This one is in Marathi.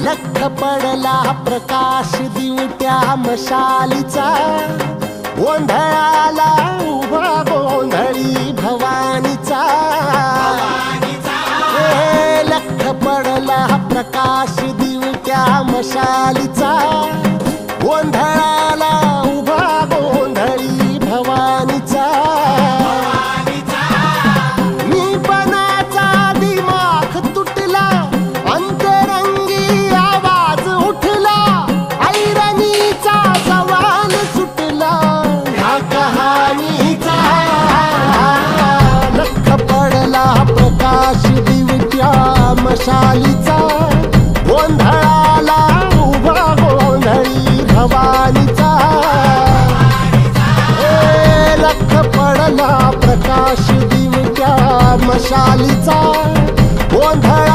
लख पडला प्रकाश दिवट्या मशालीचा, गोंधळाला उभा गोंधळी भवानीचा। लख पडला प्रकाश दिवट्या मशालीचा, गोंधळाला उभा गोंधळी भवानीचा। प्रकाश दिवट्या मशालीचा, गोंधळाला उभा गोंधळी भवानीचा। लख पडला प्रकाश दिवट्या मशालीचा, गोंधळ